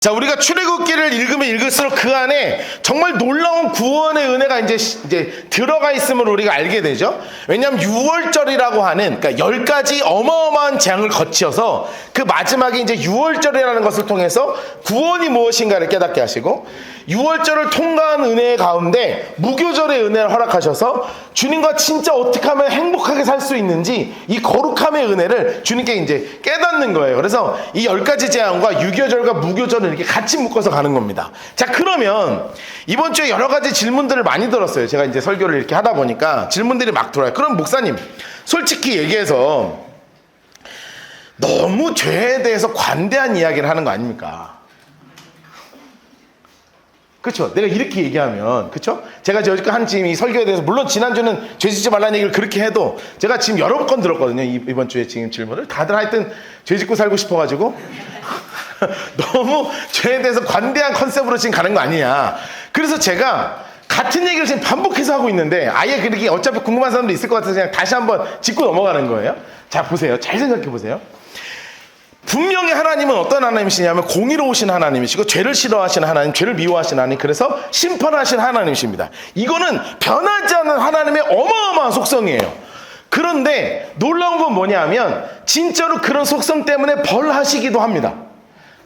자, 우리가 출애굽기를 읽으면 읽을수록 그 안에 정말 놀라운 구원의 은혜가 이제 들어가 있음을 우리가 알게 되죠. 왜냐하면 6월절이라고 하는, 그러니까 10가지 어마어마한 재앙을 거쳐서 그 마지막에 이제 6월절이라는 것을 통해서 구원이 무엇인가를 깨닫게 하시고, 6월절을 통과한 은혜 가운데 무교절의 은혜를 허락하셔서 주님과 진짜 어떻게 하면 행복하게 살 수 있는지 이 거룩함의 은혜를 주님께 이제 깨닫는 거예요. 그래서 이 10가지 재앙과 유교절과 무교절을 이렇게 같이 묶어서 가는 겁니다. 자, 그러면 이번 주에 여러 가지 질문들을 많이 들었어요. 제가 이제 설교를 이렇게 하다 보니까 질문들이 막 들어와요. 그럼 목사님, 솔직히 얘기해서 너무 죄에 대해서 관대한 이야기를 하는 거 아닙니까? 그렇죠. 내가 이렇게 얘기하면, 그렇죠? 제가 여지껏 한 지금 이 설교에 대해서, 물론 지난주는 죄 짓지 말라는 얘기를 그렇게 해도 제가 지금 여러 번 들었거든요. 이번 주에 지금 질문을. 다들 하여튼 죄 짓고 살고 싶어가지고 너무 죄에 대해서 관대한 컨셉으로 지금 가는 거 아니냐. 그래서 제가 같은 얘기를 지금 반복해서 하고 있는데 아예 그렇게 어차피 궁금한 사람도 있을 것 같아서 그냥 다시 한번 짚고 넘어가는 거예요. 자, 보세요. 잘 생각해 보세요. 분명히 하나님은 어떤 하나님이시냐면 공의로우신 하나님이시고 죄를 싫어하시는 하나님, 죄를 미워하시는 하나님, 그래서 심판하시는 하나님이십니다. 이거는 변하지 않는 하나님의 어마어마한 속성이에요. 그런데 놀라운 건 뭐냐면 진짜로 그런 속성 때문에 벌하시기도 합니다.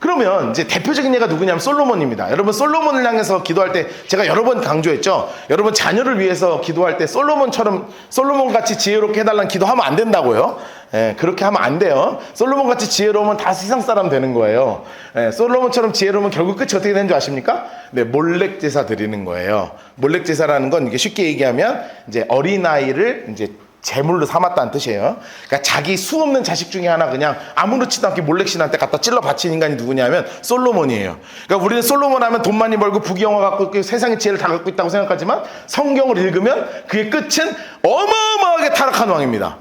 그러면 이제 대표적인 예가 누구냐면 솔로몬입니다. 여러분, 솔로몬을 향해서 기도할 때 제가 여러 번 강조했죠. 여러분, 자녀를 위해서 기도할 때 솔로몬같이 지혜롭게 해달라는 기도하면 안 된다고요. 예, 그렇게 하면 안 돼요. 솔로몬같이 지혜로우면 다 세상 사람 되는 거예요. 예, 솔로몬처럼 지혜로우면 결국 끝이 어떻게 되는 줄 아십니까? 네, 몰렉 제사 드리는 거예요. 몰렉 제사라는 건 이게 쉽게 얘기하면 이제 어린아이를 이제 제물로 삼았다는 뜻이에요. 그러니까 자기 수 없는 자식 중에 하나 그냥 아무렇지도 않게 몰렉신한테 갖다 찔러 바친 인간이 누구냐면 솔로몬이에요. 그러니까 우리는 솔로몬 하면 돈 많이 벌고 부귀영화 갖고 있고 세상의 지혜를 다 갖고 있다고 생각하지만 성경을 읽으면 그의 끝은 어마어마하게 타락한 왕입니다.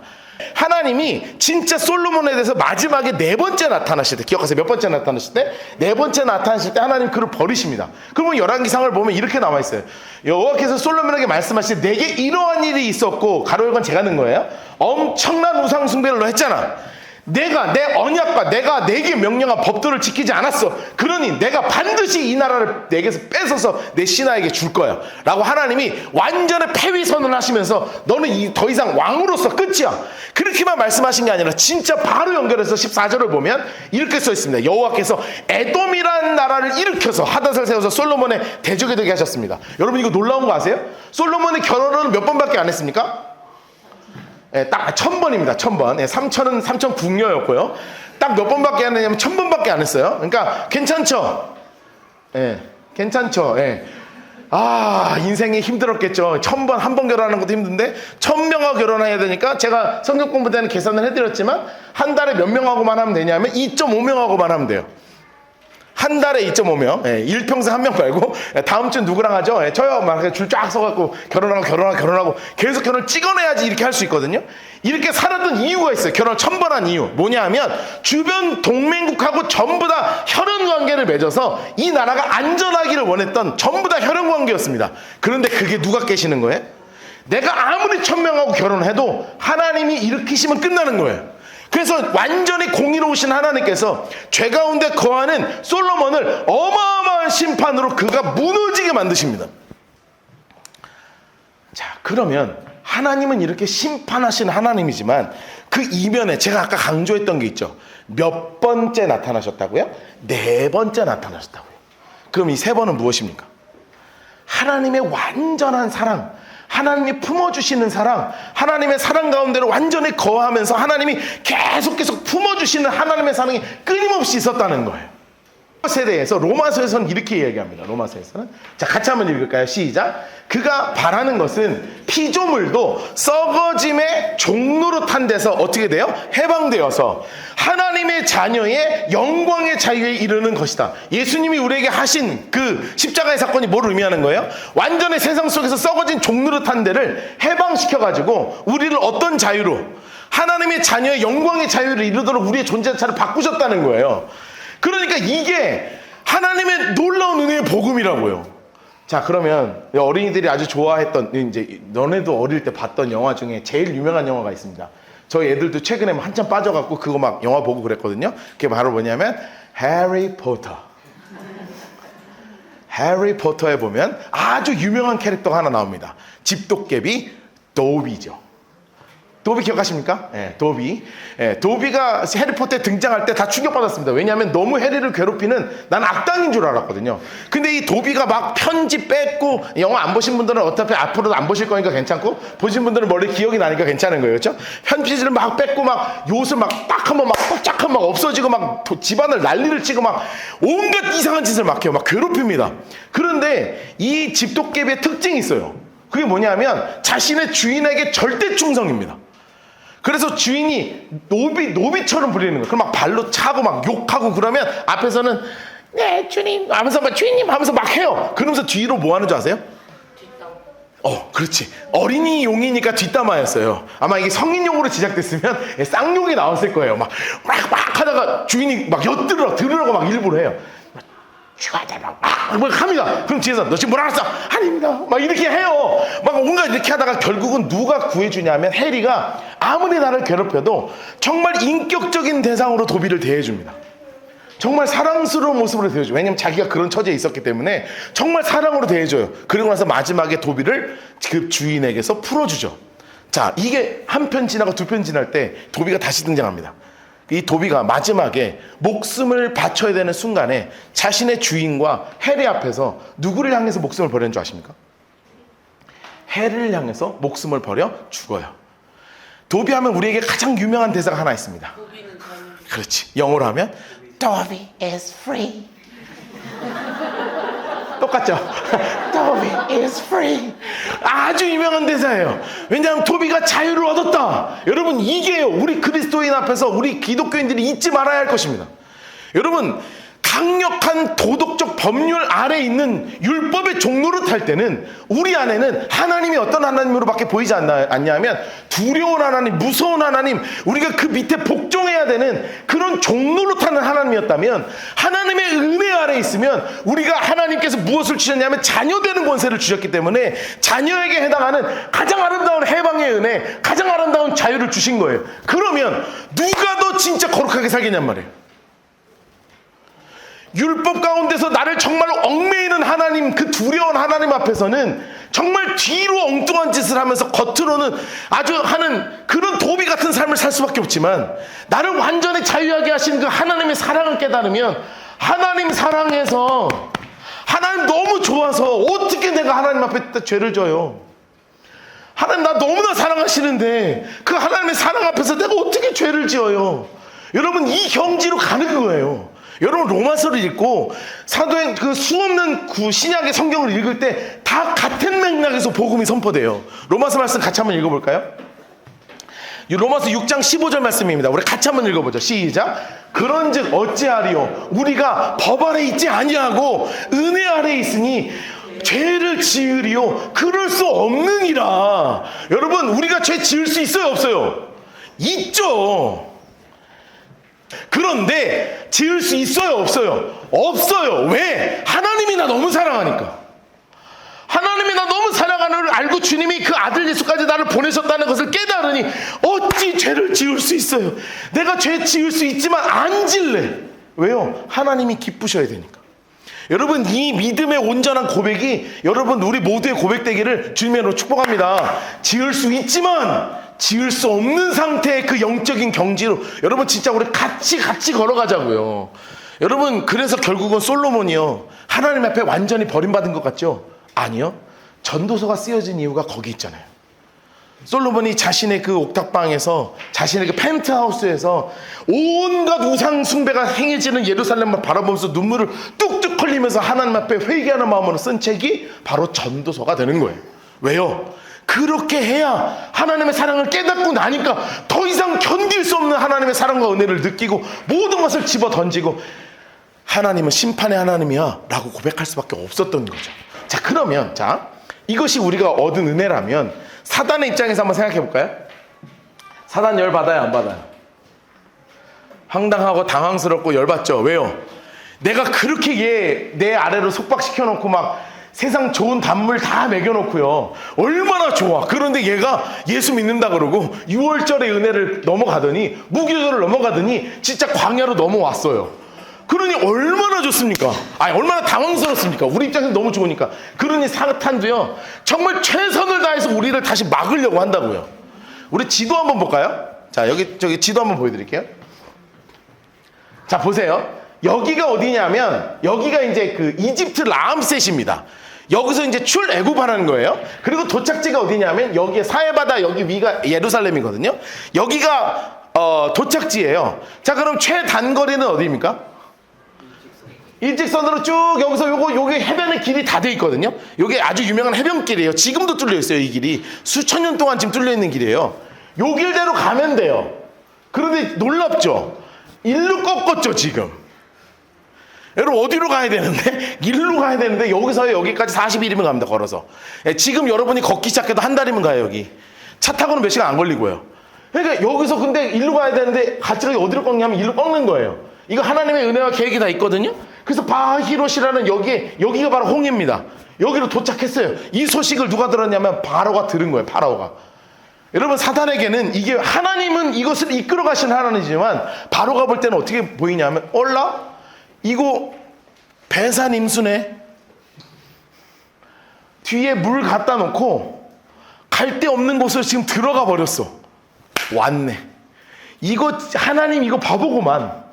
하나님이 진짜 솔로몬에 대해서 마지막에 4번째 나타나실 때, 기억하세요? 몇 번째 나타나실 때? 4번째 나타나실 때 하나님 그를 버리십니다. 그러면 열왕기상을 보면 이렇게 나와 있어요. 여호와께서 솔로몬에게 말씀하실 때 내게 이러한 일이 있었고, 가로 열건 제가 넣은 거예요. 엄청난 우상 숭배를 너 했잖아. 내가 내 언약과 내가 내게 명령한 법도를 지키지 않았어. 그러니 내가 반드시 이 나라를 내게서 뺏어서 내 신하에게 줄 거야 라고 하나님이 완전히 패위 선언하시면서 너는 더 이상 왕으로서 끝이야. 그렇게만 말씀하신 게 아니라 진짜 바로 연결해서 14절을 보면 이렇게 써 있습니다. 여호와께서 에돔이라는 나라를 일으켜서 하닷을 세워서 솔로몬의 대적이 되게 하셨습니다. 여러분, 이거 놀라운 거 아세요? 솔로몬이 결혼을 몇 번밖에 안 했습니까? 예, 딱 1000번입니다. 1000번. 예, 3000은 3000 궁녀였고요. 딱 몇 번밖에 안 했냐면 1000번밖에 안 했어요. 그러니까 괜찮죠? 예, 괜찮죠? 예. 아, 인생이 힘들었겠죠. 1000번, 한 번 결혼하는 것도 힘든데 1000명하고 결혼해야 되니까 제가 성경 공부 때는 계산을 해드렸지만 한 달에 몇 명하고만 하면 되냐면 2.5명하고만 하면 돼요. 한 달에 2.5명, 예, 일평생 한 명 말고, 예, 다음 주는 누구랑 하죠? 예, 저요, 막 줄 쫙 서갖고 결혼하고 계속 결혼을 찍어내야지 이렇게 할 수 있거든요. 이렇게 살았던 이유가 있어요. 결혼을 1000번 한 이유. 뭐냐 하면 주변 동맹국하고 전부 다 혈연 관계를 맺어서 이 나라가 안전하기를 원했던 전부 다 혈연 관계였습니다. 그런데 그게 누가 깨시는 거예요? 내가 아무리 1000명하고 결혼해도 하나님이 일으키시면 끝나는 거예요. 그래서 완전히 공의로우신 하나님께서 죄 가운데 거하는 솔로몬을 어마어마한 심판으로 그가 무너지게 만드십니다. 자, 그러면 하나님은 이렇게 심판하신 하나님이지만 그 이면에 제가 아까 강조했던 게 있죠. 몇 번째 나타나셨다고요? 4번째 나타나셨다고요. 그럼 이 3번은 무엇입니까? 하나님의 완전한 사랑, 하나님이 품어주시는 사랑, 하나님의 사랑 가운데로 완전히 거하면서 하나님이 계속 품어주시는 하나님의 사랑이 끊임없이 있었다는 거예요. 세대에서 로마서에서는 이렇게 이야기합니다. 로마서에서는, 자, 같이 한번 읽을까요? 시작. 그가 바라는 것은 피조물도 썩어짐의 종로로 탄 데서 어떻게 돼요? 해방되어서 하나님의 자녀의 영광의 자유에 이르는 것이다. 예수님이 우리에게 하신 그 십자가의 사건이 뭘 의미하는 거예요? 완전히 세상 속에서 썩어진 종로로 탄 데를 해방시켜가지고 우리를 어떤 자유로, 하나님의 자녀의 영광의 자유를 이루도록 우리의 존재 자체를 바꾸셨다는 거예요. 그러니까 이게 하나님의 놀라운 은혜의 복음이라고요. 자, 그러면 어린이들이 아주 좋아했던, 이제 너네도 어릴 때 봤던 영화 중에 제일 유명한 영화가 있습니다. 저희 애들도 최근에 한참 빠져갖고 그거 막 영화 보고 그랬거든요. 그게 바로 뭐냐면 해리포터. 해리포터에 보면 아주 유명한 캐릭터가 하나 나옵니다. 집도깨비 도비죠. 도비 기억하십니까? 예, 도비. 예, 도비가 해리포터에 등장할 때 다 충격받았습니다. 왜냐하면 너무 해리를 괴롭히는 난 악당인 줄 알았거든요. 근데 이 도비가 막 편지 뺏고, 영화 안 보신 분들은 어차피 앞으로도 안 보실 거니까 괜찮고, 보신 분들은 머리 기억이 나니까 괜찮은 거예요. 그렇죠? 편지를 막 뺏고 막 요술 막 딱 한번 막 뻑짝하면 막 없어지고 막 집안을 난리를 치고 막 온갖 이상한 짓을 막 해요. 막 괴롭힙니다. 그런데 이 집도깨비의 특징이 있어요. 그게 뭐냐면 자신의 주인에게 절대 충성입니다. 그래서 주인이 노비처럼 부리는 거예요. 그럼 막 발로 차고 막 욕하고 그러면 앞에서는 네 주님 하면서 막 주인님 하면서 막 해요. 그러면서 뒤로 뭐 하는 줄 아세요? 뒷담. 그렇지. 어린이 용이니까 뒷담화였어요. 아마 이게 성인용으로 제작됐으면 쌍욕이 나왔을 거예요. 막 하다가 주인이 막 들으라고 막 일부러 해요. 막 합니다. 그럼 뒤에서 너 지금 뭐라 그랬어? 아닙니다. 막 이렇게 해요. 막 온갖 이렇게 하다가 결국은 누가 구해주냐면 해리가 아무리 나를 괴롭혀도 정말 인격적인 대상으로 도비를 대해줍니다. 정말 사랑스러운 모습으로 대해줘요. 왜냐면 자기가 그런 처지에 있었기 때문에 정말 사랑으로 대해줘요. 그리고 나서 마지막에 도비를 그 주인에게서 풀어주죠. 자, 이게 한 편 지나고 두 편 지날 때 도비가 다시 등장합니다. 이 도비가 마지막에 목숨을 바쳐야 되는 순간에 자신의 주인과 해리 앞에서 누구를 향해서 목숨을 버리는 줄 아십니까? 해리를 향해서 목숨을 버려 죽어요. 도비 하면 우리에게 가장 유명한 대사가 하나 있습니다. 도비는 자유. 그렇지. 영어로 하면 Toby is free. 똑같죠? Toby is free. 아주 유명한 대사예요. 왜냐하면 도비가 자유를 얻었다. 여러분, 이게 우리 그리스도인 앞에서 우리 기독교인들이 잊지 말아야 할 것입니다. 여러분, 강력한 도덕적 법률 아래 있는 율법의 종로를 탈 때는 우리 안에는 하나님이 어떤 하나님으로밖에 보이지 않냐면 두려운 하나님, 무서운 하나님, 우리가 그 밑에 복종해야 되는 그런 종로로 타는 하나님이었다면, 하나님의 은혜 아래 있으면 우리가 하나님께서 무엇을 주셨냐면 자녀되는 권세를 주셨기 때문에 자녀에게 해당하는 가장 아름다운 해방의 은혜, 가장 아름다운 자유를 주신 거예요. 그러면 누가 더 진짜 거룩하게 살겠냔 말이에요. 율법 가운데서 나를 정말 얽매이는 하나님, 그 두려운 하나님 앞에서는 정말 뒤로 엉뚱한 짓을 하면서 겉으로는 아주 하는 그런 도비 같은 삶을 살 수밖에 없지만, 나를 완전히 자유하게 하신 그 하나님의 사랑을 깨달으면, 하나님 사랑해서 하나님 너무 좋아서 어떻게 내가 하나님 앞에 죄를 져요? 하나님 나 너무나 사랑하시는데 그 하나님의 사랑 앞에서 내가 어떻게 죄를 지어요? 여러분, 이 경지로 가는 거예요. 여러분, 로마서를 읽고 사도행 그 수없는 신약의 성경을 읽을 때 다 같은 맥락에서 복음이 선포돼요. 로마서 말씀 같이 한번 읽어볼까요? 로마서 6장 15절 말씀입니다. 우리 같이 한번 읽어보죠. 시작. 그런즉 어찌하리요? 우리가 법 아래 있지 아니하고 은혜 아래 있으니 죄를 지으리요? 그럴 수 없느니라. 여러분, 우리가 죄 지을 수 있어요, 없어요? 있죠. 그런데 지을 수 있어요, 없어요? 없어요. 왜? 하나님이 나 너무 사랑하니까. 하나님이 나 너무 사랑하는 걸 알고 주님이 그 아들 예수까지 나를 보내셨다는 것을 깨달으니 어찌 죄를 지을 수 있어요? 내가 죄 지을 수 있지만 안 질래. 왜요? 하나님이 기쁘셔야 되니까. 여러분, 이 믿음의 온전한 고백이 여러분 우리 모두의 고백되기를 주님으로 축복합니다. 지을 수 있지만 지을 수 없는 상태의 그 영적인 경지로 여러분 진짜 우리 같이 걸어가자고요. 여러분, 그래서 결국은 솔로몬이요, 하나님 앞에 완전히 버림받은 것 같죠? 아니요. 전도서가 쓰여진 이유가 거기 있잖아요. 솔로몬이 자신의 그 옥탑방에서, 자신의 그 펜트하우스에서 온갖 우상 숭배가 행해지는 예루살렘을 바라보면서 눈물을 뚝뚝 흘리면서 하나님 앞에 회개하는 마음으로 쓴 책이 바로 전도서가 되는 거예요. 왜요? 그렇게 해야 하나님의 사랑을 깨닫고 나니까 더 이상 견딜 수 없는 하나님의 사랑과 은혜를 느끼고 모든 것을 집어 던지고 하나님은 심판의 하나님이야 라고 고백할 수밖에 없었던 거죠. 자, 그러면 이것이 우리가 얻은 은혜라면 사단의 입장에서 한번 생각해 볼까요? 사단 열받아요, 안 받아요? 황당하고 당황스럽고 열받죠. 왜요? 내가 그렇게 내 아래로 속박시켜 놓고 막 세상 좋은 단물 다 먹여놓고요, 얼마나 좋아. 그런데 얘가 예수 믿는다 그러고 6월절의 은혜를 넘어가더니, 무교절을 넘어가더니 진짜 광야로 넘어왔어요. 그러니 얼마나 좋습니까? 아니, 얼마나 당황스럽습니까? 우리 입장에서 너무 좋으니까. 그러니 사탄도요, 정말 최선을 다해서 우리를 다시 막으려고 한다고요. 우리 지도 한번 볼까요? 자, 저기 지도 한번 보여드릴게요. 자, 보세요. 여기가 어디냐면, 여기가 이제 그 이집트 라암셋입니다. 여기서 이제 출애굽하라는 거예요. 그리고 도착지가 어디냐면, 여기에 사해바다, 여기 위가 예루살렘이거든요. 여기가 도착지예요. 자, 그럼 최단거리는 어디입니까? 일직선으로 쭉 여기서 요게 해변의 길이 다 돼 있거든요. 요게 아주 유명한 해변길이에요. 지금도 뚫려 있어요. 이 길이 수천 년 동안 지금 뚫려 있는 길이에요. 요 길대로 가면 돼요. 그런데 놀랍죠? 일로 꺾었죠 지금. 여러분 어디로 가야 되는데? 일로 가야 되는데 여기서 여기까지 41이면 갑니다. 걸어서. 지금 여러분이 걷기 시작해도 한 달이면 가요. 여기 차 타고는 몇 시간 안 걸리고요. 그러니까 여기서 근데 일로 가야 되는데 갑자기 어디로 꺾냐면 일로 꺾는 거예요. 이거 하나님의 은혜와 계획이 다 있거든요. 그래서 바히롯이라는 여기가 바로 홍해입니다. 여기로 도착했어요. 이 소식을 누가 들었냐면 바로가 들은 거예요. 파라오가. 여러분 사탄에게는 이게 하나님은 이것을 이끌어 가신 하나님이지만 바로가 볼 때는 어떻게 보이냐면 올라? 이거 배산 임수네. 뒤에 물 갖다 놓고 갈 데 없는 곳을 지금 들어가 버렸어. 왔네. 이거 하나님 이거 바보구만.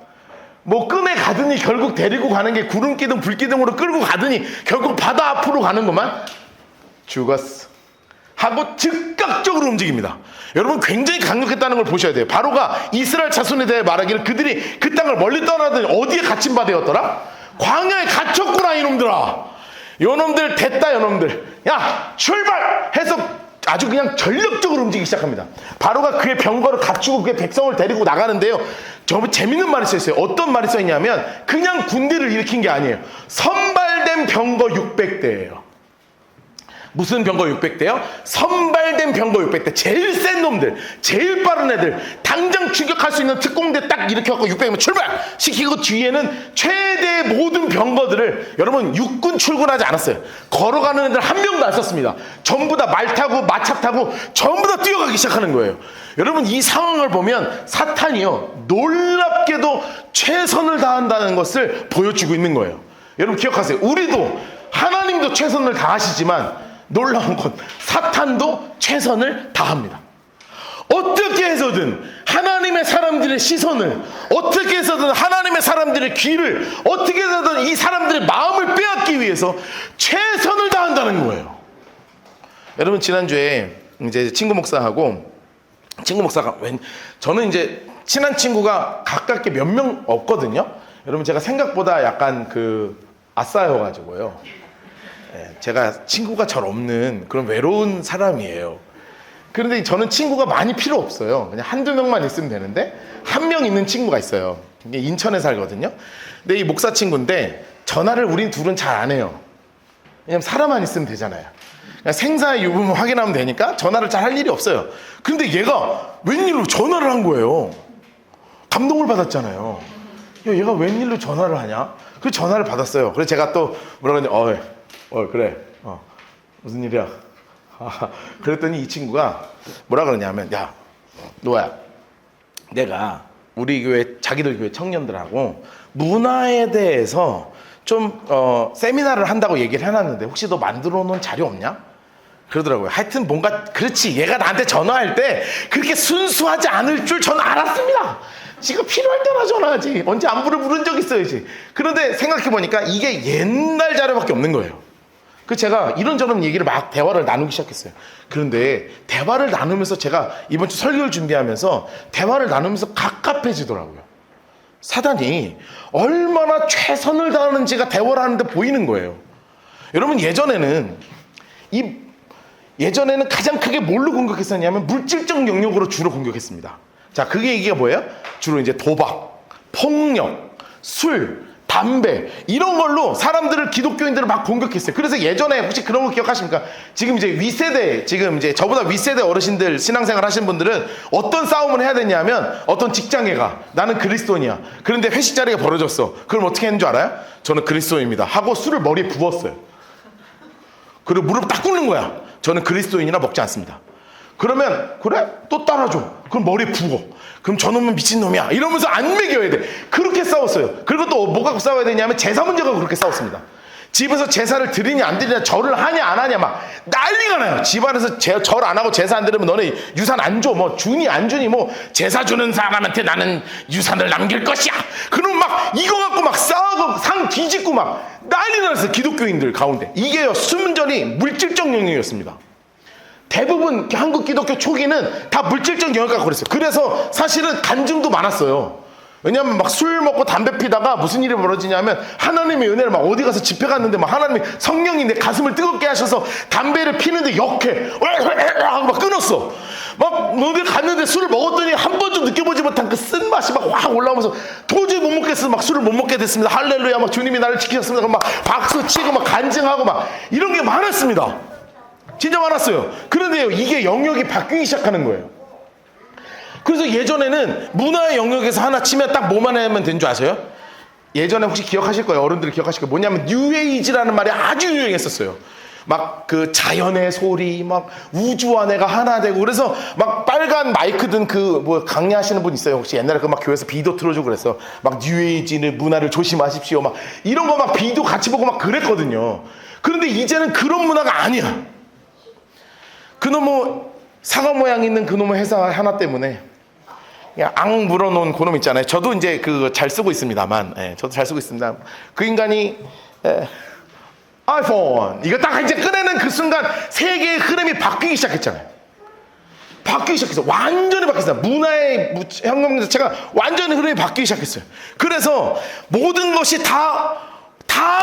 뭐 끔에 가더니 결국 데리고 가는 게 구름기둥 불기둥으로 끌고 가더니 결국 바다 앞으로 가는구만. 죽었어 하고 즉각적으로 움직입니다. 여러분 굉장히 강력했다는 걸 보셔야 돼요. 바로가 이스라엘 자손에 대해 말하기를 그들이 그 땅을 멀리 떠나더니 어디에 갇힌 바 되었더라? 광야에 갇혔구나 이놈들아. 요놈들 됐다 요놈들. 야 출발 해서 아주 그냥 전력적으로 움직이기 시작합니다. 바로가 그의 병거를 갖추고 그의 백성을 데리고 나가는데요. 정말 재밌는 말이 써있어요. 어떤 말이 써있냐면 그냥 군대를 일으킨 게 아니에요. 선발된 병거 600대예요. 무슨 병거 600대요? 선발된 병거 600대. 제일 센 놈들, 제일 빠른 애들, 당장 추격할 수 있는 특공대 딱 이렇게 갖고 600명 출발! 시키고 뒤에는 최대의 모든 병거들을, 여러분 육군 출근하지 않았어요. 걸어가는 애들 한 명도 안 썼습니다. 전부 다 말 타고 마차 타고 전부 다 뛰어가기 시작하는 거예요. 여러분 이 상황을 보면 사탄이요 놀랍게도 최선을 다한다는 것을 보여주고 있는 거예요. 여러분 기억하세요. 우리도 하나님도 최선을 다하시지만 놀라운 건 사탄도 최선을 다합니다. 어떻게 해서든 하나님의 사람들의 시선을, 어떻게 해서든 하나님의 사람들의 귀를, 어떻게 해서든 이 사람들의 마음을 빼앗기 위해서 최선을 다한다는 거예요. 여러분 지난주에 이제 친구 목사가 저는 이제 친한 친구가 가깝게 몇 명 없거든요. 여러분 제가 생각보다 약간 아싸여가지고요. 제가 친구가 잘 없는 그런 외로운 사람이에요. 그런데 저는 친구가 많이 필요 없어요. 그냥 한두 명만 있으면 되는데 한 명 있는 친구가 있어요. 인천에 살거든요. 근데 이 목사 친구인데 전화를 우린 둘은 잘 안 해요. 왜냐면 사람만 있으면 되잖아요. 그냥 생사의 유무만 확인하면 되니까 전화를 잘 할 일이 없어요. 근데 얘가 웬일로 전화를 한 거예요. 감동을 받았잖아요. 야, 얘가 웬일로 전화를 하냐? 그래서 전화를 받았어요. 그래서 제가 또 뭐라 그러냐, 그래. 무슨 일이야? 그랬더니 이 친구가 뭐라 그러냐면, 야, 노아야, 내가 우리 교회, 자기들 교회 청년들하고 문화에 대해서 좀, 세미나를 한다고 얘기를 해놨는데, 혹시 너 만들어 놓은 자료 없냐? 그러더라고요. 하여튼 뭔가, 그렇지. 얘가 나한테 전화할 때 그렇게 순수하지 않을 줄 저는 알았습니다. 지가 필요할 때나 전화하지. 언제 안부를 물은 적 있어야지. 그런데 생각해보니까 이게 옛날 자료밖에 없는 거예요. 그 제가 이런저런 얘기를 막 대화를 나누기 시작했어요. 그런데 대화를 나누면서 제가 이번 주 설교를 준비하면서 대화를 나누면서 갑갑해지더라고요. 사단이 얼마나 최선을 다하는지가 대화를 하는데 보이는 거예요. 여러분 예전에는 가장 크게 뭘로 공격했었냐면 물질적 영역으로 주로 공격했습니다. 자, 그게 얘기가 뭐예요? 주로 이제 도박, 폭력, 술, 담배 이런 걸로 사람들을, 기독교인들을 막 공격했어요. 그래서 예전에 혹시 그런 거 기억하십니까? 지금 이제 윗세대, 지금 이제 저보다 윗세대 어르신들, 신앙생활 하신 분들은 어떤 싸움을 해야 되냐면, 어떤 직장에 가, 나는 그리스도인이야. 그런데 회식 자리가 벌어졌어. 그럼 어떻게 했는 줄 알아요? 저는 그리스도인입니다 하고 술을 머리에 부었어요. 그리고 무릎 딱 꿇는 거야. 저는 그리스도인이라 먹지 않습니다. 그러면 그래? 또 따라줘. 그럼 머리에 부어. 그럼 저놈은 미친놈이야. 이러면서 안 먹여야 돼. 그렇게 싸웠어요. 싸웠어요. 그리고 또 뭐 갖고 싸워야 되냐면 제사 문제가 그렇게 싸웠습니다. 집에서 제사를 드리냐 안 드리냐, 절을 하냐 안 하냐 막 난리가 나요. 집안에서 절 안 하고 제사 안 드리면 너네 유산 안 줘. 뭐 주니 안 주니, 뭐 제사 주는 사람한테 나는 유산을 남길 것이야. 그럼 막 이거 갖고 막 싸우고 상 뒤집고 막 난리 났어요. 기독교인들 가운데. 이게요, 순전히 물질적 영역이었습니다. 대부분 한국 기독교 초기는 다 물질적 영역 갖고 그랬어요. 그래서 사실은 간증도 많았어요. 왜냐하면 막 술 먹고 담배 피다가 무슨 일이 벌어지냐면 하나님의 은혜를 막 어디 가서 집회 갔는데 막 하나님이 성령이 내 가슴을 뜨겁게 하셔서 담배를 피는데 역해 하고 막 끊었어. 막 어디 갔는데 술을 먹었더니 한 번도 느껴보지 못한 그 쓴맛이 막 확 올라오면서 도저히 못 먹겠어. 막 술을 못 먹게 됐습니다. 할렐루야, 막 주님이 나를 지키셨습니다. 막 박수 치고 막 간증하고 막 이런 게 많았습니다. 진짜 많았어요. 그런데요, 이게 영역이 바뀌기 시작하는 거예요. 그래서 예전에는 문화의 영역에서 하나 치면 딱 뭐만 하면 되는 줄 아세요? 예전에 혹시 기억하실 거예요. 어른들이 기억하실 거예요. 뭐냐면 뉴에이지라는 말이 아주 유행했었어요. 막 그 자연의 소리, 막 우주와 내가 하나 되고, 그래서 막 빨간 마이크 든 그 뭐 강의하시는 분 있어요. 혹시 옛날에 그 막 교회에서 비도 틀어주고 그랬어. 막 뉴에이지는 문화를 조심하십시오. 막 이런 거 막 비도 같이 보고 막 그랬거든요. 그런데 이제는 그런 문화가 아니야. 그놈의 사과 모양 있는 그놈의 회사 하나 때문에 그냥 앙 물어놓은 그놈 있잖아요. 저도 이제 그 잘 쓰고 있습니다만, 저도 잘 쓰고 있습니다. 그 인간이 아이폰 이거 딱 이제 꺼내는 그 순간 세계의 흐름이 바뀌기 시작했잖아요. 바뀌기 시작했어요. 완전히 바뀌었어요. 문화의 혁명 자체가 완전히 흐름이 바뀌기 시작했어요. 그래서 모든 것이 다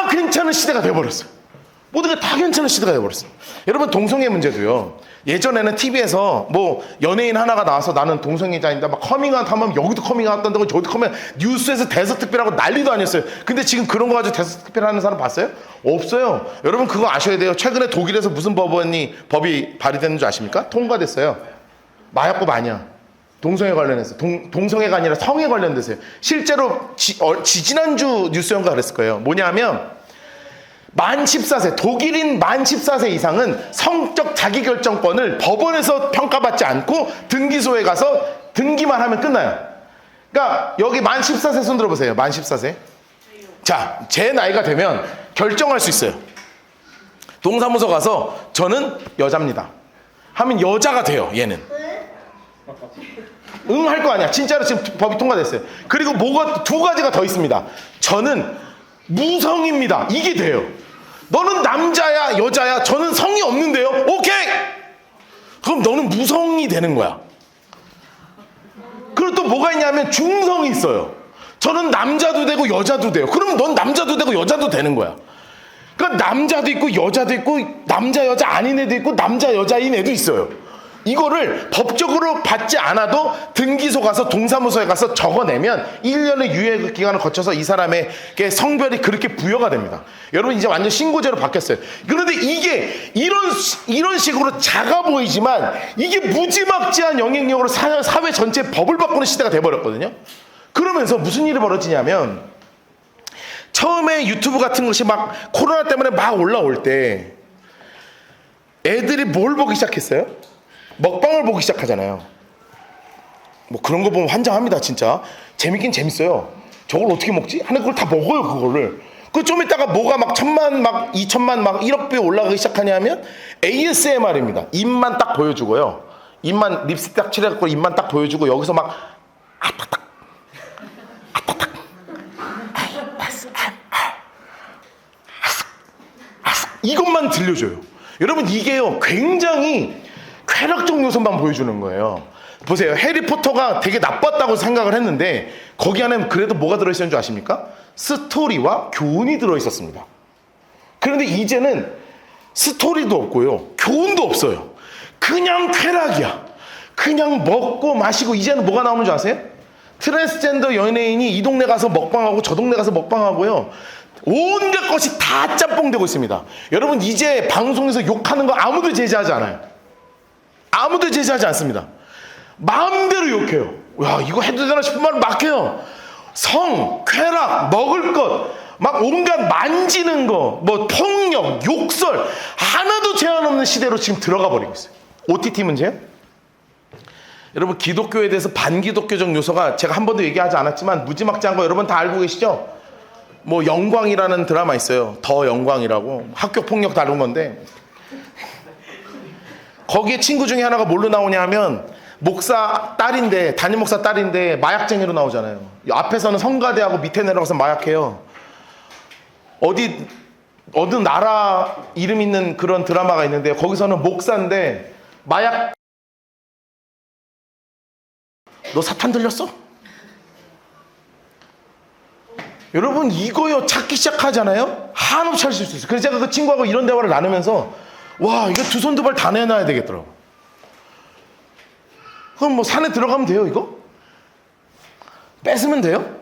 괜찮은 시대가 되어버렸어요. 모든 게 다 괜찮은 시대가 되어버렸어요. 여러분, 동성애 문제도요. 예전에는 TV에서 뭐 연예인 하나가 나와서 나는 동성애자입니다 막 커밍아웃 하면 여기도 커밍아웃 한다고 저기도 커밍아웃, 뉴스에서 대서특필하고 난리도 아니었어요. 근데 지금 그런 거 가지고 대서특필 하는 사람 봤어요? 없어요. 여러분, 그거 아셔야 돼요. 최근에 독일에서 무슨 법이 발의됐는 줄 아십니까? 통과됐어요. 마약법 아니야. 동성애 관련해서. 동성애가 아니라 성에 관련돼서요. 실제로 지난주 뉴스연가 그랬을 거예요. 뭐냐면 만 14세, 독일인 만 14세 이상은 성적 자기결정권을 법원에서 평가받지 않고 등기소에 가서 등기만 하면 끝나요. 그러니까 여기 만 14세 손 들어보세요. 만 14세. 자, 제 나이가 되면 결정할 수 있어요. 동사무소 가서 저는 여자입니다 하면 여자가 돼요. 얘는 응 할 거 아니야. 진짜로 지금 법이 통과됐어요. 그리고 뭐가 두 가지가 더 있습니다. 저는 무성입니다. 이게 돼요. 너는 남자야 여자야? 저는 성이 없는데요. 오케이, 그럼 너는 무성이 되는 거야. 그리고 또 뭐가 있냐면 중성이 있어요. 저는 남자도 되고 여자도 돼요. 그럼 넌 남자도 되고 여자도 되는 거야. 그러니까 남자도 있고 여자도 있고 남자 여자 아닌 애도 있고 남자 여자인 애도 있어요. 이거를 법적으로 받지 않아도 등기소 가서 동사무소에 가서 적어내면 1년의 유예 기간을 거쳐서 이 사람에게 성별이 그렇게 부여가 됩니다. 여러분, 이제 완전 신고제로 바뀌었어요. 그런데 이게 이런 식으로 작아 보이지만 이게 무지막지한 영향력으로 사회 전체 법을 바꾸는 시대가 돼버렸거든요. 그러면서 무슨 일이 벌어지냐면, 처음에 유튜브 같은 것이 막 코로나 때문에 막 올라올 때 애들이 뭘 보기 시작했어요? 먹방을 보기 시작하잖아요. 뭐 그런 거 보면 환장합니다. 진짜 재밌긴 재밌어요. 저걸 어떻게 먹지? 하는 걸 다 먹어요. 그거를. 그 좀 이따가 뭐가 막 1000만 막 2000만 막 1억 배 올라가기 시작하냐면 ASMR입니다. 입만 딱 보여주고요. 입만 립스틱 딱 칠해갖고 입만 딱 보여주고 여기서 막 아따딱 아따딱 이것만 들려줘요. 여러분, 이게요 굉장히 쾌락적 요소만 보여주는 거예요. 보세요. 해리포터가 되게 나빴다고 생각을 했는데 거기 안에 그래도 뭐가 들어있었는 줄 아십니까? 스토리와 교훈이 들어있었습니다. 그런데 이제는 스토리도 없고요, 교훈도 없어요. 그냥 쾌락이야. 그냥 먹고 마시고. 이제는 뭐가 나오는 줄 아세요? 트랜스젠더 연예인이 이 동네 가서 먹방하고 저 동네 가서 먹방하고요, 온갖 것이 다 짬뽕되고 있습니다. 여러분, 이제 방송에서 욕하는 거 아무도 제지하지 않아요. 아무도 제지하지 않습니다. 마음대로 욕해요. 야, 이거 해도 되나 싶은 말을 막 해요. 성, 쾌락, 먹을 것, 막 온갖 만지는 거, 뭐 폭력, 욕설 하나도 제한 없는 시대로 지금 들어가 버리고 있어요. OTT 문제요? 여러분 기독교에 대해서 반기독교적 요소가 제가 한 번도 얘기하지 않았지만 무지막지한 거 여러분 다 알고 계시죠? 뭐 영광이라는 드라마 있어요. 더 영광이라고 학교 폭력 다룬 건데 거기에 친구 중에 하나가 뭘로 나오냐 하면 목사 딸인데 담임 목사 딸인데 마약쟁이로 나오잖아요. 앞에서는 성가대하고 밑에 내려가서 마약해요. 어느 나라 이름 있는 그런 드라마가 있는데 거기서는 목사인데 마약 너 사탄 들렸어? 여러분 이거요 찾기 시작하잖아요. 한없이 할 수 있어요. 그래서 제가 그 친구하고 이런 대화를 나누면서 와 이거 두 손 두 발 다 내놔야 되겠더라고. 그럼 뭐 산에 들어가면 돼요 이거? 뺏으면 돼요?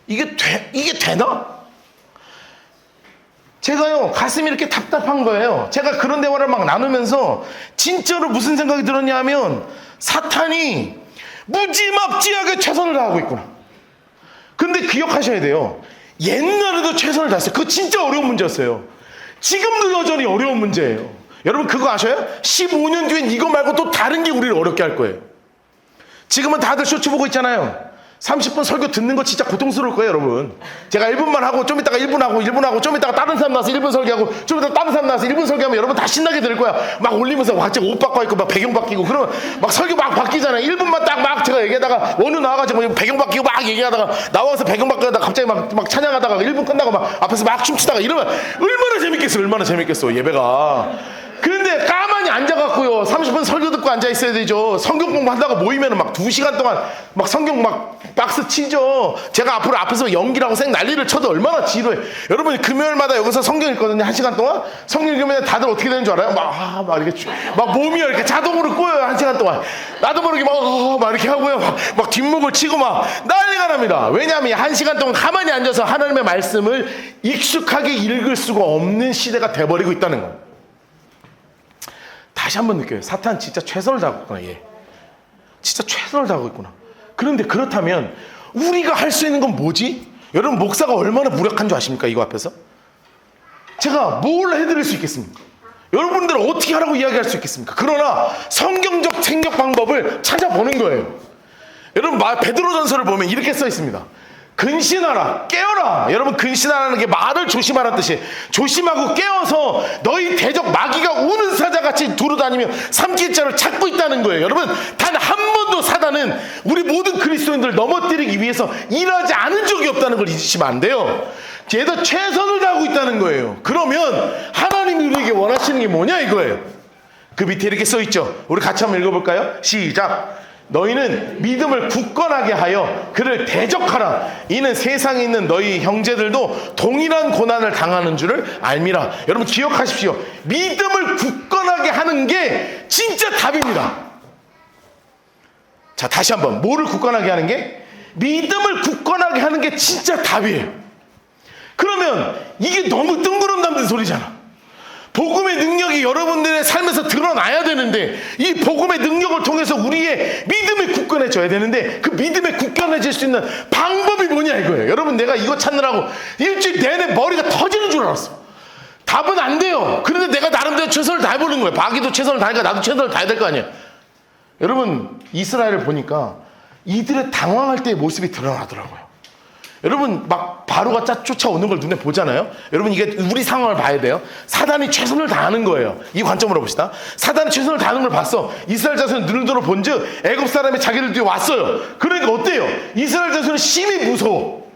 이게 되나? 제가요 가슴이 이렇게 답답한 거예요. 제가 그런 대화를 막 나누면서 진짜로 무슨 생각이 들었냐 하면 사탄이 무지막지하게 최선을 다하고 있구나. 근데 기억하셔야 돼요. 옛날에도 최선을 다했어요. 그거 진짜 어려운 문제였어요. 지금도 여전히 어려운 문제예요. 여러분 그거 아셔요? 15년 뒤엔 이거 말고 또 다른 게 우리를 어렵게 할 거예요. 지금은 다들 쇼츠 보고 있잖아요. 30분 설교 듣는 거 진짜 고통스러울 거예요, 여러분. 제가 1분만 하고 좀 이따가 1분 하고 좀 이따가 다른 사람 나와서 1분 설교하고 좀 이따가 다른 사람 나와서 1분 설교하면 여러분 다 신나게 들을 거야. 막 올리면서 갑자기 옷 바꿔 입고 막 배경 바뀌고 그러면 막 설교 막 바뀌잖아요. 1분만 딱 막 제가 얘기하다가 원우 나와가지고 배경 바뀌고 막 얘기하다가 나와서 배경 바뀌다가 갑자기 막 찬양하다가 1분 끝나고 막 앞에서 막 춤추다가 이러면 얼마나 재밌겠어 예배가. 그런데 가만히 앉아갖고요 30분 설교 듣고 앉아있어야 되죠. 성경 공부한다고 모이면 막 2시간 동안 막 성경 막 박스 치죠. 제가 앞에서 연기라고 생 난리를 쳐도 얼마나 지루해. 여러분 금요일마다 여기서 성경 읽거든요. 1시간 동안 성경 읽으면 다들 어떻게 되는 줄 알아요? 막 이렇게 막 몸이 이렇게 자동으로 꼬여요. 1시간 동안 나도 모르게 막 이렇게 하고요. 막 뒷목을 치고 막 난리가 납니다. 왜냐하면 1시간 동안 가만히 앉아서 하나님의 말씀을 익숙하게 읽을 수가 없는 시대가 돼버리고 있다는 거예요. 다시 한번 느껴요. 사탄 진짜 최선을 다하고 있구나. 얘 진짜 최선을 다하고 있구나. 그런데 그렇다면 우리가 할 수 있는 건 뭐지? 여러분 목사가 얼마나 무력한 줄 아십니까? 이거 앞에서 제가 뭘 해드릴 수 있겠습니까? 여러분들은 어떻게 하라고 이야기할 수 있겠습니까? 그러나 성경적 생각 방법을 찾아보는 거예요. 여러분 베드로전서를 보면 이렇게 써 있습니다. 근신하라, 깨어라. 여러분 근신하라는 게 말을 조심하라는 뜻이에요. 조심하고 깨어서 너희 대적 마귀가 우는 사자같이 두루다니며 삼킬 자를 찾고 있다는 거예요. 여러분 단 한 번도 사단은 우리 모든 그리스도인들을 넘어뜨리기 위해서 일하지 않은 적이 없다는 걸 잊으시면 안 돼요. 얘도 최선을 다하고 있다는 거예요. 그러면 하나님이 우리에게 원하시는 게 뭐냐 이거예요. 그 밑에 이렇게 써 있죠. 우리 같이 한번 읽어볼까요? 시작. 너희는 믿음을 굳건하게 하여 그를 대적하라. 이는 세상에 있는 너희 형제들도 동일한 고난을 당하는 줄을 알미라. 여러분 기억하십시오. 믿음을 굳건하게 하는 게 진짜 답입니다. 자 다시 한번 뭐를 굳건하게 하는 게? 믿음을 굳건하게 하는 게 진짜 답이에요. 그러면 이게 너무 뜬구름 담는 소리잖아. 복음의 능력이 여러분들의 삶에서 드러나야 되는데 이 복음의 능력을 통해서 우리의 믿음이 굳건해져야 되는데 그 믿음이 굳건해질 수 있는 방법이 뭐냐 이거예요. 여러분 내가 이거 찾느라고 일주일 내내 머리가 터지는 줄 알았어. 답은 안 돼요. 그런데 내가 나름대로 최선을 다해보는 거예요. 마귀도 최선을 다하니까 나도 최선을 다해야 될 거 아니에요. 여러분 이스라엘을 보니까 이들의 당황할 때의 모습이 드러나더라고요. 여러분 막 바로가 쫓아오는 걸 눈에 보잖아요. 여러분 이게 우리 상황을 봐야 돼요. 사단이 최선을 다하는 거예요. 이 관점으로 봅시다. 사단이 최선을 다하는 걸 봤어. 이스라엘 자손이 눈을 본즉 애굽 사람이 자기들 뒤에 왔어요. 그러니까 어때요? 이스라엘 자손은 심히 무서워.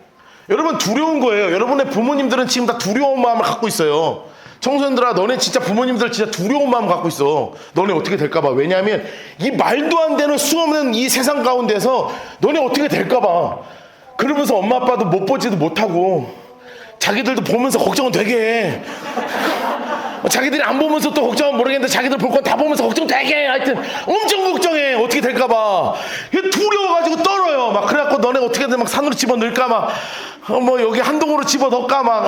여러분 두려운 거예요. 여러분의 부모님들은 지금 다 두려운 마음을 갖고 있어요. 청소년들아 너네 진짜 부모님들 진짜 두려운 마음 갖고 있어. 너네 어떻게 될까봐. 왜냐하면 이 말도 안 되는 수없는 이 세상 가운데서 너네 어떻게 될까봐. 그러면서 엄마 아빠도 못 보지도 못하고 자기들도 보면서 걱정은 되게 해. 자기들이 안 보면서 또 걱정은 모르겠는데 자기들 볼 건 다 보면서 걱정 되게 해. 하여튼 엄청 걱정해. 어떻게 될까봐. 두려워가지고 떨어요. 막 그래갖고 너네 어떻게든 막 산으로 집어넣을까 막 뭐 여기 한동으로 집어넣을까 막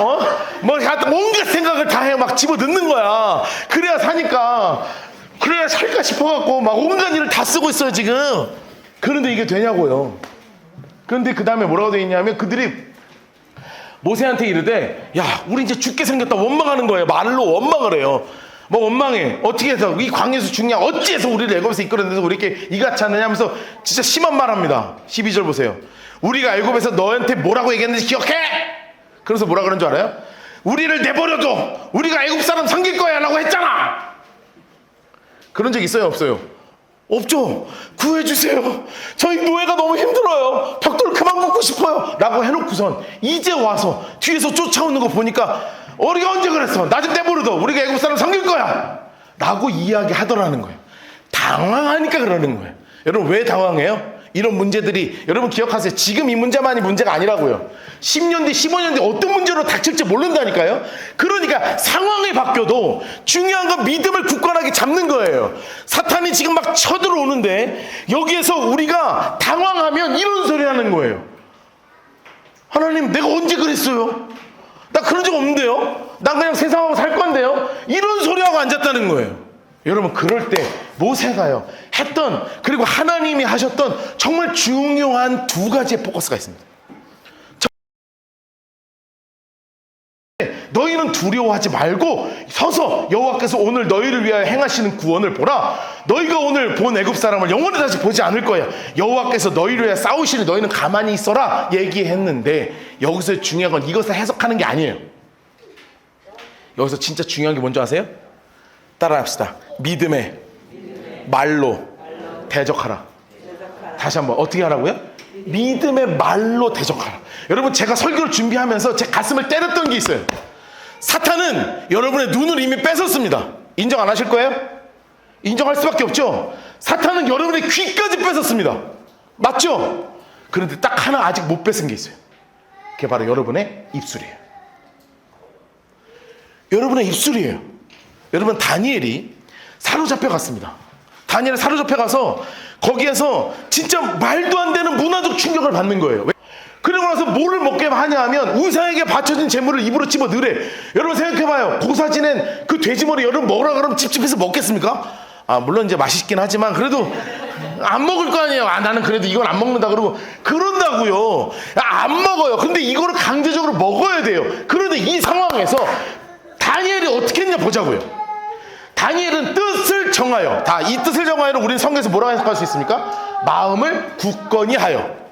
뭐 온갖 생각을 다 해. 막 집어넣는 거야. 그래야 사니까. 그래야 살까 싶어갖고 막 온갖 일을 다 쓰고 있어요 지금. 그런데 이게 되냐고요. 그런데 그 다음에 뭐라고 되어 있냐면 그들이 모세한테 이르되 야 우리 이제 죽게 생겼다 원망하는 거예요. 말로 원망을 해요. 뭐 원망해. 어떻게 해서 이 광야에서 죽냐? 어찌해서 우리를 애굽에서 이끌어내서 우리 이렇게 이같이 하느냐 하면서 진짜 심한 말 합니다. 12절 보세요. 우리가 애굽에서 너한테 뭐라고 얘기했는지 기억해? 그래서 뭐라 그런 줄 알아요? 우리를 내버려둬. 우리가 애굽 사람 섬길 거야 라고 했잖아. 그런 적 있어요? 없어요? 없죠. 구해주세요. 저희 노예가 너무 힘들어요. 벽돌 그만 굽고 싶어요 라고 해놓고선 이제 와서 뒤에서 쫓아오는 거 보니까 우리가 언제 그랬어? 나 좀 내버려둬. 우리가 애국 사람 섬길 거야 라고 이야기하더라는 거예요. 당황하니까 그러는 거예요. 여러분 왜 당황해요? 이런 문제들이 여러분 기억하세요. 지금 이 문제만이 문제가 아니라고요. 10년 뒤 15년 뒤 어떤 문제로 닥칠지 모른다니까요. 그러니까 상황이 바뀌어도 중요한 건 믿음을 굳건하게 잡는 거예요. 사탄이 지금 막 쳐들어오는데 여기에서 우리가 당황하면 이런 소리 하는 거예요. 하나님 내가 언제 그랬어요? 나 그런 적 없는데요? 난 그냥 세상하고 살 건데요? 이런 소리하고 앉았다는 거예요. 여러분 그럴 때 모세가요 했던 그리고 하나님이 하셨던 정말 중요한 두 가지의 포커스가 있습니다. 너희는 두려워하지 말고 서서 여호와께서 오늘 너희를 위하여 행하시는 구원을 보라. 너희가 오늘 본 애굽 사람을 영원히 다시 보지 않을 거야. 여호와께서 너희를 위하여 싸우시니 너희는 가만히 있어라 얘기했는데 여기서 중요한 건 이것을 해석하는 게 아니에요. 여기서 진짜 중요한 게 뭔지 아세요? 따라합시다. 믿음의 말로 대적하라. 다시 한번 어떻게 하라고요? 믿음의 말로 대적하라. 여러분 제가 설교를 준비하면서 제 가슴을 때렸던 게 있어요. 사탄은 여러분의 눈을 이미 뺏었습니다. 인정 안 하실 거예요? 인정할 수밖에 없죠. 사탄은 여러분의 귀까지 뺏었습니다. 맞죠? 그런데 딱 하나 아직 못 뺏은 게 있어요. 그게 바로 여러분의 입술이에요. 여러분의 입술이에요. 여러분 다니엘이 사로잡혀 갔습니다. 다니엘이 사로잡혀 가서 거기에서 진짜 말도 안 되는 문화적 충격을 받는 거예요. 그러고 나서 뭐를 먹게 하냐 하면 우상에게 바쳐진 재물을 입으로 집어 넣으래. 여러분 생각해봐요. 고사 지낸 그 돼지머리 여러분 먹으라 그러면 찝찝해서 먹겠습니까? 아 물론 이제 맛있긴 하지만 그래도 안 먹을 거 아니에요. 아 나는 그래도 이건 안 먹는다 그러고 그런다고요. 안 먹어요. 근데 이거를 강제적으로 먹어야 돼요. 그런데 이 상황에서 다니엘이 어떻게 했냐 보자고요. 다니엘은 뜻을 정하여 이 뜻을 정하여는 우리는 성경에서 뭐라고 해석할 수 있습니까? 마음을 굳건히 하여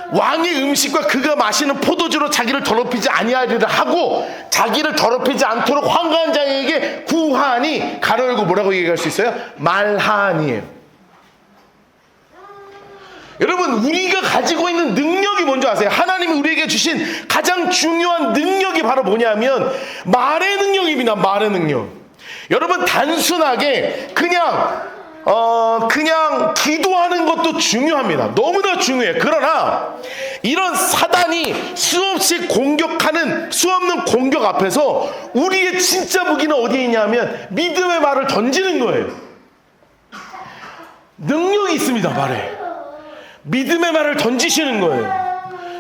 왕의 음식과 그가 마시는 포도주로 자기를 더럽히지 아니하리라 하고 자기를 더럽히지 않도록 환거한 자에게 구하니 가로 열고 뭐라고 얘기할 수 있어요? 말하니에요. 여러분 우리가 가지고 있는 능력이 뭔지 아세요? 하나님이 우리에게 주신 가장 중요한 능력이 바로 뭐냐면 말의 능력입니다. 말의 능력. 여러분 단순하게 그냥 기도하는 것도 중요합니다. 너무나 중요해. 그러나 이런 사단이 수없이 공격하는 수없는 공격 앞에서 우리의 진짜 무기는 어디에 있냐면 믿음의 말을 던지는 거예요. 능력이 있습니다. 말에 믿음의 말을 던지시는 거예요.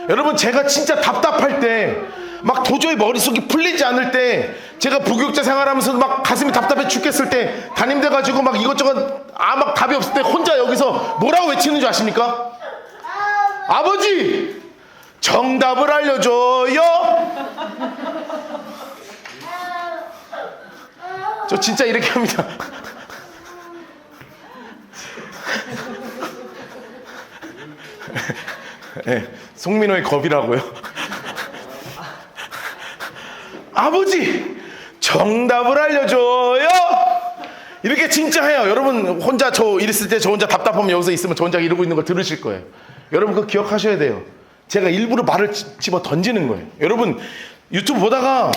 여러분 제가 진짜 답답할 때 막 도저히 머릿속이 풀리지 않을 때 제가 부교육자 생활하면서 막 가슴이 답답해 죽겠을 때 담임돼 가지고 막 이것저것 막 답이 없을 때 혼자 여기서 뭐라고 외치는 줄 아십니까? 아버지 정답을 알려줘요. 저 진짜 이렇게 합니다. 네, 송민호의 겁이라고요. 아버지 정답을 알려줘요. 이렇게 진짜 해요. 여러분 혼자 저 이랬을 때 저 혼자 답답하면 여기서 있으면 저 혼자 이러고 있는 걸 들으실 거예요. 여러분 그거 기억하셔야 돼요. 제가 일부러 말을 집어 던지는 거예요. 여러분 유튜브 보다가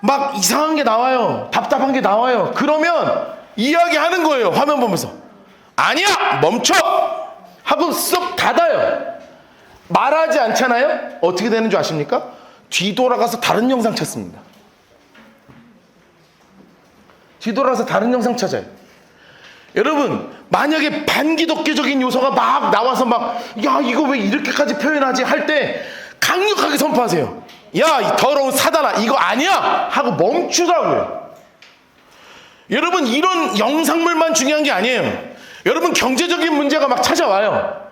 막 이상한 게 나와요. 답답한 게 나와요. 그러면 이야기하는 거예요. 화면 보면서 아니야 멈춰 하고 쏙 닫아요. 말하지 않잖아요. 어떻게 되는 줄 아십니까? 뒤돌아가서 다른 영상 찾습니다. 뒤돌아가서 다른 영상 찾아요. 여러분 만약에 반기독교적인 요소가 막 나와서 막 야 이거 왜 이렇게까지 표현하지 할 때 강력하게 선포하세요. 야 이 더러운 사단아 이거 아니야 하고 멈추라고요. 여러분 이런 영상물만 중요한 게 아니에요. 여러분 경제적인 문제가 막 찾아와요.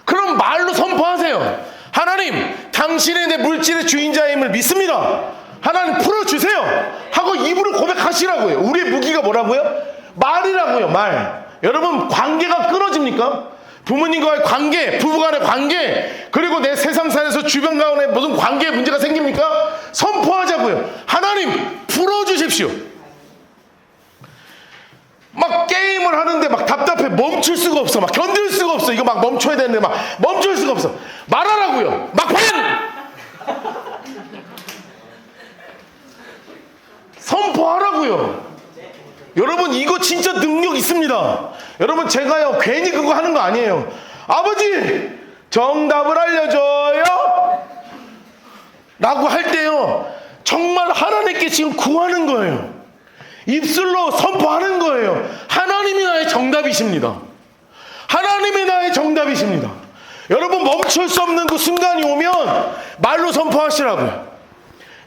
그럼 말로 선포하세요. 하나님 당신이 내 물질의 주인자임을 믿습니다. 하나님 풀어주세요 하고 입으로 고백하시라고요. 우리의 무기가 뭐라고요? 말이라고요. 말. 여러분, 관계가 끊어집니까? 부모님과의 관계, 부부간의 관계, 그리고 내 세상 살에서 주변 가운데 무슨 관계에 문제가 생깁니까? 선포하자고요. 하나님 풀어주십시오. 막 게임을 하는데 막 답답해. 멈출 수가 없어. 막 견딜 수가 없어. 이거 막 멈춰야 되는데 막 멈출 수가 없어. 말하라고요. 막판! 선포하라고요. 여러분, 이거 진짜 능력 있습니다. 여러분, 제가요 괜히 그거 하는 거 아니에요. 아버지 정답을 알려줘요 라고 할 때요 정말 하나님께 지금 구하는 거예요. 입술로 선포하는 거예요. 하나님이 나의 정답이십니다. 하나님이 나의 정답이십니다. 여러분, 멈출 수 없는 그 순간이 오면 말로 선포하시라고요.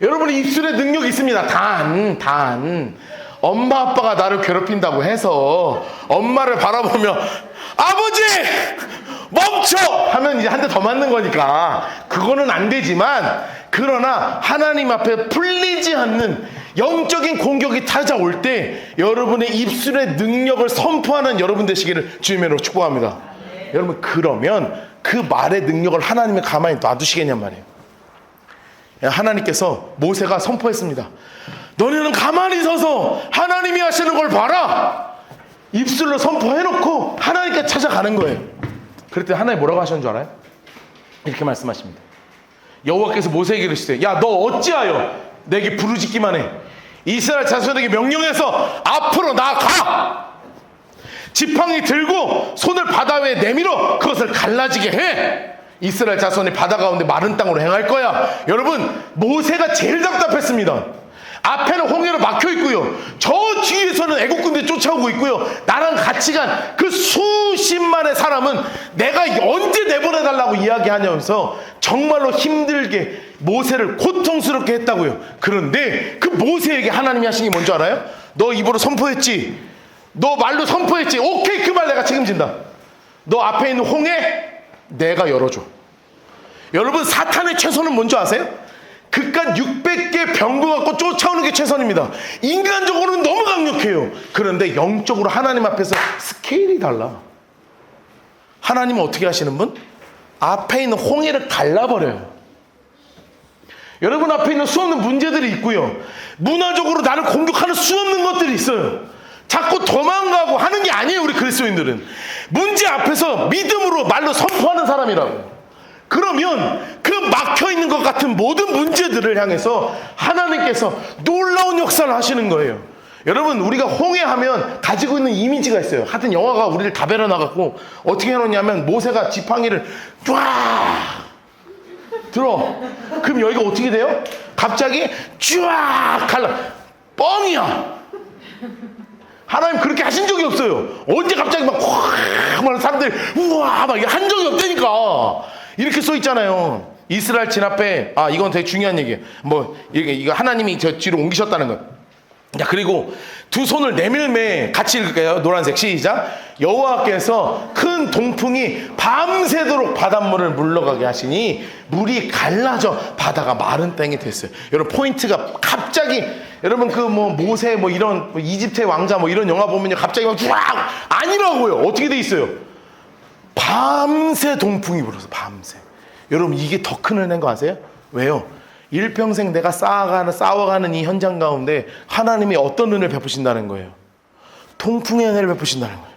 여러분, 입술에 능력이 있습니다. 단 엄마 아빠가 나를 괴롭힌다고 해서 엄마를 바라보며 아버지 멈춰 하면 이제 한 대 더 맞는 거니까 그거는 안 되지만, 그러나 하나님 앞에 풀리지 않는 영적인 공격이 찾아올 때 여러분의 입술의 능력을 선포하는 여러분 되시기를 주님으로 축복합니다. 여러분, 그러면 그 말의 능력을 하나님이 가만히 놔두시겠냔 말이에요. 하나님께서 모세가 선포했습니다. 너네는 가만히 서서 하나님이 하시는 걸 봐라. 입술로 선포해놓고 하나님께 찾아가는 거예요. 그랬더니 하나님 뭐라고 하셨는 줄 알아요? 이렇게 말씀하십니다. 여호와께서 모세에게 이르시되 야, 너 어찌하여 내게 부르짖기만 해? 이스라엘 자손에게 명령해서 앞으로 나아가. 지팡이 들고 손을 바다 위에 내밀어 그것을 갈라지게 해. 이스라엘 자손이 바다 가운데 마른 땅으로 행할 거야. 여러분, 모세가 제일 답답했습니다. 앞에는 홍해로 막혀 있고요, 저 뒤에서는 애국 군대 쫓아오고 있고요, 나랑 같이 간 그 수십만의 사람은 내가 언제 내보내달라고 이야기하냐면서 정말로 힘들게 모세를 고통스럽게 했다고요. 그런데 그 모세에게 하나님이 하신 게 뭔지 알아요? 너 입으로 선포했지, 너 말로 선포했지, 오케이, 그 말 내가 책임진다. 너 앞에 있는 홍해 내가 열어줘. 여러분, 사탄의 최선은 뭔지 아세요? 그깟 600개 병거 갖고 쫓아오는 게 최선입니다. 인간적으로는 너무 강력해요. 그런데 영적으로 하나님 앞에서 스케일이 달라. 하나님은 어떻게 하시는 분? 앞에 있는 홍해를 갈라버려요. 여러분 앞에 있는 수없는 문제들이 있고요, 문화적으로 나를 공격하는 수없는 것들이 있어요. 자꾸 도망가고 하는 게 아니에요. 우리 그리스도인들은 문제 앞에서 믿음으로 말로 선포하는 사람이라고요. 그러면 그 막혀있는 것 같은 모든 문제들을 향해서 하나님께서 놀라운 역사를 하시는 거예요. 여러분, 우리가 홍해하면 가지고 있는 이미지가 있어요. 하여튼 영화가 우리를 다 배려나갔고 어떻게 해놓냐면 모세가 지팡이를 쫙 들어. 그럼 여기가 어떻게 돼요? 갑자기 쫙 갈라. 뻥이야. 하나님 그렇게 하신 적이 없어요. 언제 갑자기 막 사람들이 우와 막 한 적이 없다니까. 이렇게 써 있잖아요. 이스라엘 진 앞에, 이건 되게 중요한 얘기예요. 이거 하나님이 저 뒤로 옮기셨다는 거. 자, 그리고 두 손을 내밀매 같이 읽을게요. 노란색 시작. 여호와께서 큰 동풍이 밤새도록 바닷물을 물러가게 하시니 물이 갈라져 바다가 마른 땅이 됐어요. 여러분, 포인트가 갑자기, 여러분 그 모세 이런 이집트의 왕자 이런 영화 보면요, 갑자기 막 아니라고요. 어떻게 돼 있어요? 밤새 동풍이 불어서 밤새. 여러분, 이게 더 큰 은혜인 거 아세요? 왜요? 일평생 내가 싸워가는 이 현장 가운데 하나님이 어떤 은혜를 베푸신다는 거예요? 동풍의 은혜를 베푸신다는 거예요.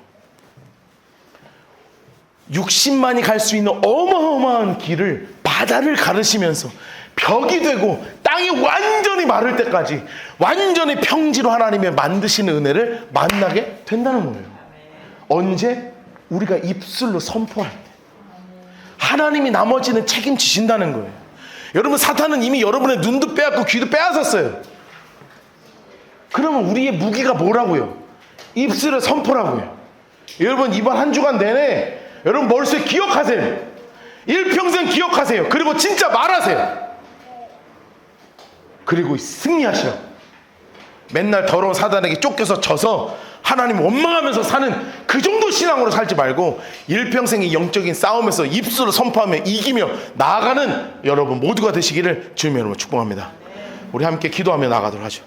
60만이 갈 수 있는 어마어마한 길을 바다를 가르시면서 벽이 되고 땅이 완전히 마를 때까지 완전히 평지로 하나님의 만드시는 은혜를 만나게 된다는 거예요. 언제? 우리가 입술로 선포할 때. 하나님이 나머지는 책임지신다는 거예요. 여러분, 사탄은 이미 여러분의 눈도 빼앗고 귀도 빼앗았어요. 그러면 우리의 무기가 뭐라고요? 입술의 선포라고요. 여러분, 이번 한 주간 내내 여러분 머릿속에 기억하세요. 일평생 기억하세요. 그리고 진짜 말하세요. 그리고 승리하시라고. 맨날 더러운 사단에게 쫓겨서 져서 하나님 원망하면서 사는 그 정도 신앙으로 살지 말고 일평생의 영적인 싸움에서 입술로 선포하며 이기며 나아가는 여러분 모두가 되시기를 주님의 이름으로 축복합니다. 우리 함께 기도하며 나가도록 하죠.